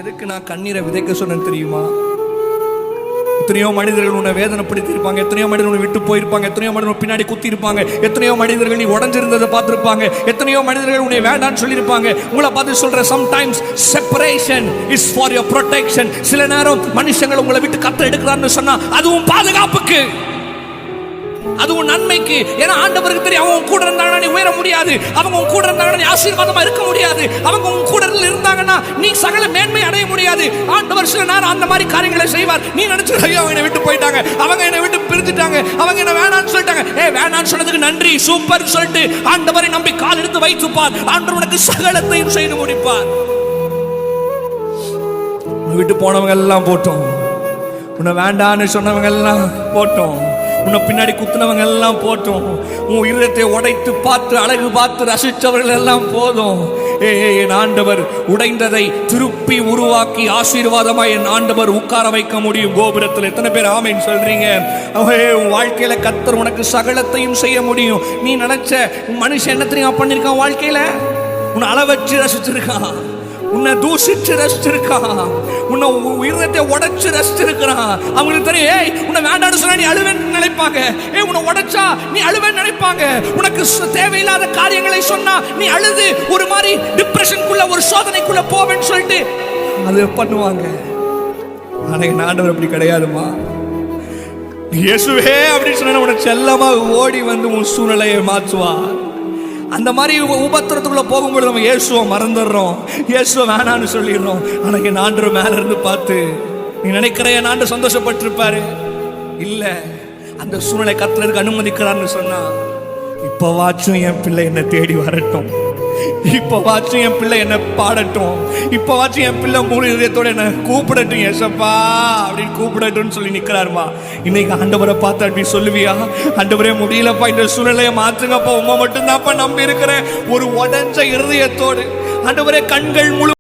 எதுக்கு நான் கண்ணீரை விதைக்க சொன்னேன்னு தெரியுமா? எத்தனையோ மனிதர்கள் உன்னை வேதனைப்படுத்தி இருப்பாங்க, எத்தனையோ மனிதர்கள் உன்னை விட்டு போயிருப்பாங்க, எத்தனையோ மனிதர்கள் பின்னாடி குத்தி இருப்பாங்க, எத்தனையோ மனிதர்கள் நீ உடஞ்சிருந்ததை பார்த்துருப்பாங்க, எத்தனையோ மனிதர்கள் உன்னை வேண்டான்னு சொல்லியிருப்பாங்க. உங்களை பார்த்து சொல்ற, sometimes separation is for your protection. சில நேரம் மனுஷங்களை உங்களை விட்டு கத்த எடுக்கிறான்னு சொன்னா அதுவும் பாதுகாப்புக்கு, அதுவும் நன்மைக்கு. ஏன்னா ஆண்டவருக்கு தெரியும், அவங்க கூட இருந்தாங்கன்னா நீ உயர முடியாது, அவங்க உன் கூட இருந்தாங்கன்னா நீ ஆசீர்வாதமா இருக்க முடியாது, அவங்க உன் கூட இருந்தாங்கன்னா நீ சகல மேன்மை அடைய முடியாது. ஆண்டவர் சில நேரம் அந்த மாதிரி காரியங்களை செய்வார். நீ நினைச்சு, ஐயோ அவங்க என்னை விட்டு போயிட்டாங்க, அவங்க என்னை விட்டு பிரிஞ்சுட்டாங்க, அவங்க என்ன வேணான்னு சொல்லிட்டாங்க. வேணான்னு சொன்னதுக்கு நன்றி, சூப்பர் சொல்லிட்டு ஆண்டவரை நம்பி கால் எடுத்து வைத்துப்பார். ஆண்டவர் உனக்கு சகலத்தையும் செய்து முடிப்பார். விட்டு போனவங்க எல்லாம் போட்டோம், உன்னை வேண்டான்னு சொன்னவங்க எல்லாம் போட்டோம், உன்னை பின்னாடி குத்துனவங்க எல்லாம் போட்டோம், உன் இருதயத்தை உடைத்து பார்த்து அழகு பார்த்து ரசித்தவர்கள் எல்லாம் போதும். என் ஆண்டவர் உடைந்ததை திருப்பி உருவாக்கி ஆசீர்வாதமா என் ஆண்டவர் உட்கார வைக்க முடியும் கோபுரத்தில். எத்தனை பேர் ஆமென் சொல்றீங்க? உன் வாழ்க்கையில கர்த்தர் உனக்கு சகலத்தையும் செய்ய முடியும். நீ நினைச்ச மனுஷன் என்ன தெரியுமா பண்ணிருக்கான்? வாழ்க்கையில உன்னை அளவச்சு ரசிச்சிருக்கான், உன்னை தூசிச்சு ரசிச்சிருக்கான், உன்னை உயிரத்தை உடைச்சு ரசிச்சிருக்கிறான். அவங்களுக்கு தெரியும், உன்னை வேண்டான்னு சொன்னா நீ அழுவேன்னு நினைப்பாங்க, உன்னை உடைச்சா நீ அழுவேன்னு நினைப்பாங்க, உனக்கு தேவையில்லாத காரியங்களை சொன்னா நீ அழுது ஒரு மாதிரி டிப்ரெஷனுக்குள்ள ஒரு சோதனைக்குள்ள போவேன்னு சொல்லிட்டு அது பண்ணுவாங்க. ஆனா என் ஆண்டவர் அப்படி கிடையாதுமா. இயேசுவே அப்படின்னு சொன்னா உனக்கு செல்லமா ஓடி வந்து உன் சூழ்நிலையை மாற்றுவார். அந்த மாதிரி உபத்திரத்துக்குள்ள போகும்போது நம்ம இயேசுவை மறந்துடுறோம், இயேசுவை வேணான்னு சொல்லிடுறோம். ஆனா என் ஆண்டவர் மேல இருந்து பார்த்து நீ நினைக்கிற என் ஆண்டு சந்தோஷப்பட்டிருப்பாரு. இல்ல, அந்த சூழ்நிலை கர்த்தருக்கு அனுமதிக்கிறான்னு சொன்னா, இப்பவாச்சும் என் பிள்ளை என்னை தேடி வரட்டும், இப்பவாச்சும் என் பிள்ளை என்ன பாடட்டும், இப்பவாச்சும் என் பிள்ளை முழு இதயத்தோட என்ன கூப்பிடட்டும், ஏசப்பா அப்படின்னு கூப்பிடட்டும்னு சொல்லி நிக்கிறாருமா. இன்னைக்கு ஆண்டவரை பார்த்து அப்படி சொல்லுவியா? ஆண்டவரே முடியலப்பா, இந்த சூழ்நிலையை மாற்றுங்கப்பா, உண்மை மட்டும்தான்ப்பா நம்பி இருக்கிறேன். ஒரு உடஞ்ச இருதயத்தோடு ஆண்டவரே, கண்கள் முழு